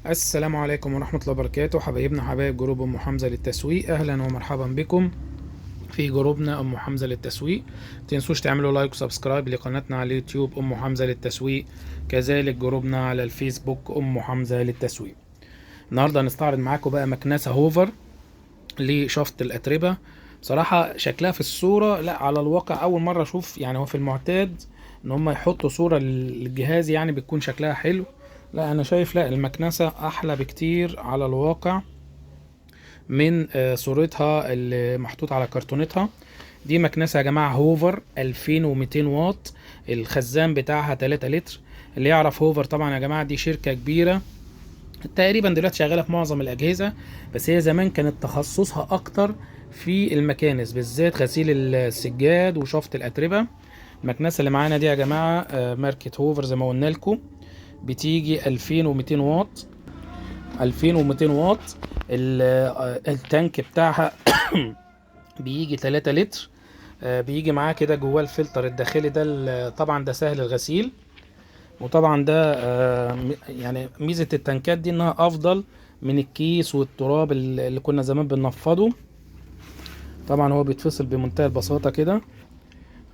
السلام عليكم ورحمة الله وبركاته، حبايبنا حبايب جروب أم حمزة للتسويق. أهلا ومرحبا بكم في جروبنا أم حمزة للتسويق. متنسوش تعملوا لايك وسبسكرايب لقناتنا على اليوتيوب أم حمزة للتسويق، كذلك جروبنا على الفيسبوك أم حمزة للتسويق. النهاردة هنستعرض معاكم بقى مكنسة هوفر لشفط الأتربة. بصراحة شكلها في الصورة، لا على الواقع أول مرة أشوف. يعني هو في المعتاد إن هم يحطوا صورة للجهاز، يعني بتكون شكلها حلو. لا أنا شايف لا المكنسة أحلى بكتير على الواقع من صورتها اللي محطوط على كرتونتها. دي مكنسة يا جماعة هوفر 2200 واط، الخزان بتاعها 3 لتر. اللي يعرف هوفر طبعا يا جماعة دي شركة كبيرة تقريبا دلوقتي شغاله في معظم الاجهزه، بس هي زمان كانت تخصصها اكتر في المكانس، بالذات غسيل السجاد وشفط الاتربه. المكنسه اللي معانا دي يا جماعه ماركه هوفر زي ما قلنا لكم، بتيجي 2200 واط. 2200 واط. التانك بتاعها بيجي 3 لتر. بيجي معاه كده جواه الفلتر الداخلي ده، طبعا ده سهل الغسيل. وطبعا ده يعني ميزة التنكات دي انها افضل من الكيس والتراب اللي كنا زمان بننفضه. طبعا هو بيتفصل بمنتهى البساطة كده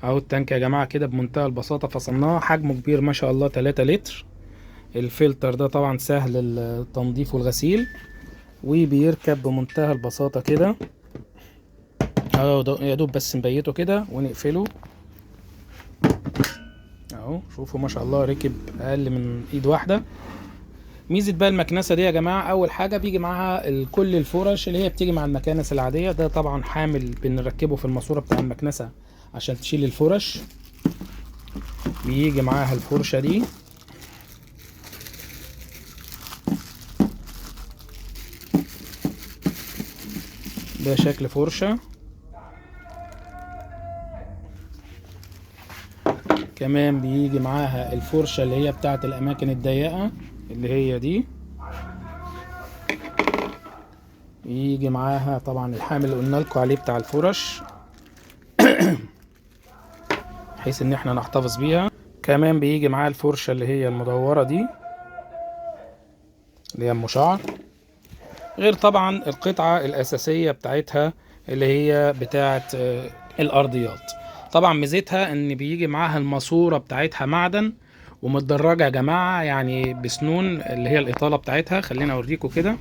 اهو. التانك يا جماعة كده بمنتهى البساطة فصلناه، حجمه كبير ما شاء الله 3 لتر. الفلتر ده طبعا سهل التنظيف والغسيل، وبيركب بمنتهى البساطة كده اهو. يا دوب بس نبيته كده ونقفله اهو. شوفوا ما شاء الله ركب اقل من ايد واحدة. ميزه بقى المكنسه دي يا جماعه، اول حاجه بيجي معاها كل الفرش اللي هي بتيجي مع المكانس العاديه. ده طبعا حامل بنركبه في الماسوره بتاع المكنسه عشان تشيل الفرش. بيجي معاها الفرشه دي، ده شكل فرشه. كمان بيجي معاها الفرشه اللي هي بتاعه الاماكن الضيقه اللي هي دي. يجي معاها طبعا الحامل اللي قلنا لكم عليه بتاع الفرش بحيث ان احنا نحتفظ بيها. كمان بيجي معاها الفرشه اللي هي المدوره دي اللي هي ام شعر، غير طبعا القطعة الأساسية بتاعتها اللي هي بتاعت الأرضيات. طبعا ميزتها إن بيجي معاها الماسورة بتاعتها معدن ومتدرجة يا جماعة، يعني بسنون اللي هي الإطالة بتاعتها. خلينا أوريكم كده.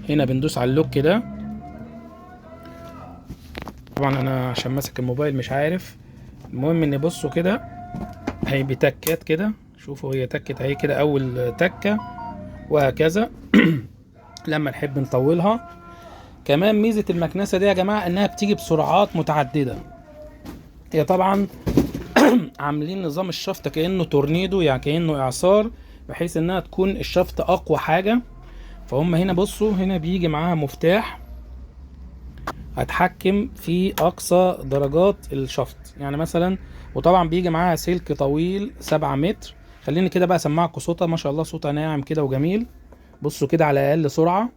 هنا بندوس على اللوك كده. طبعا أنا عشان ماسك الموبايل مش عارف. المهم إن بصوا كده، هي بتكات كده. شوفوا هي تكت اهي كده أول تكة، وهكذا لما نحب نطولها. كمان ميزة المكنسة دي يا جماعة انها بتيجي بسرعات متعددة. هي طبعا عاملين نظام الشفط كأنه تورنيدو، يعني كأنه اعصار، بحيث انها تكون الشفط اقوى حاجة. فهم هنا بصوا، هنا بيجي معاها مفتاح هتحكم في اقصى درجات الشفط يعني مثلا. وطبعا بيجي معاها سلك طويل 7 متر. خليني كده بقى اسمعكم صوتها، ما شاء الله صوتها ناعم كده وجميل. بصوا كده على اقل سرعة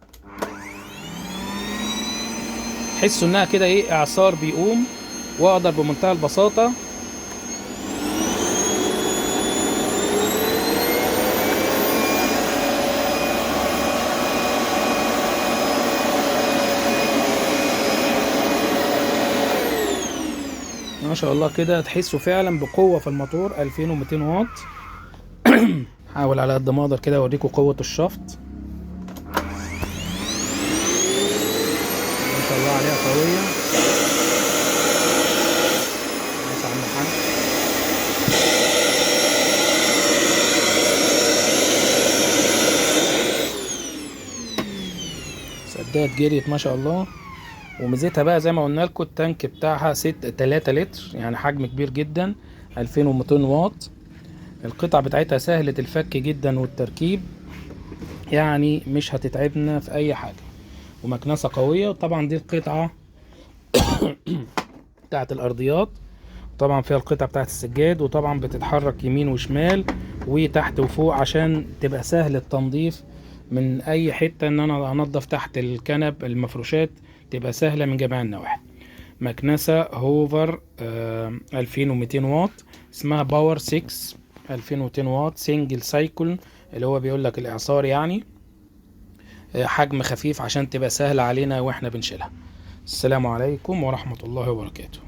تحسوا انها كده ايه، اعصار بيقوم. واقدر بمنتهى البساطة ما شاء الله كده تحسوا فعلا بقوة في الموتور 2200 واط. حاول على قد ما اقدر كده اوريكم قوة الشفط. ما شاء الله عليها قوية. بس عم محمد سداد جريت ما شاء الله. وميزتها بقى زي ما قلنا لكم، التانك بتاعها 3 لتر، يعني حجم كبير جدا. 2200 واط. القطع بتاعتها سهلة الفك جدا والتركيب، يعني مش هتتعبنا في اي حاجة. ومكنسة قوية. وطبعا دي القطعة بتاعت الارضيات، طبعا فيها القطع بتاعت السجاد، وطبعا بتتحرك يمين وشمال وتحت وفوق عشان تبقى سهل التنظيف من اي حتة. ان انا انضف تحت الكنب المفروشات تبقى سهلة من جميع النواحي. مكنسة هوفر 2200 واط، اسمها باور 6. 2200 واط سنجل سايكل، اللي هو بيقول لك الاعصار يعني. حجم خفيف عشان تبقى سهلة علينا واحنا بنشيلها. السلام عليكم ورحمة الله وبركاته.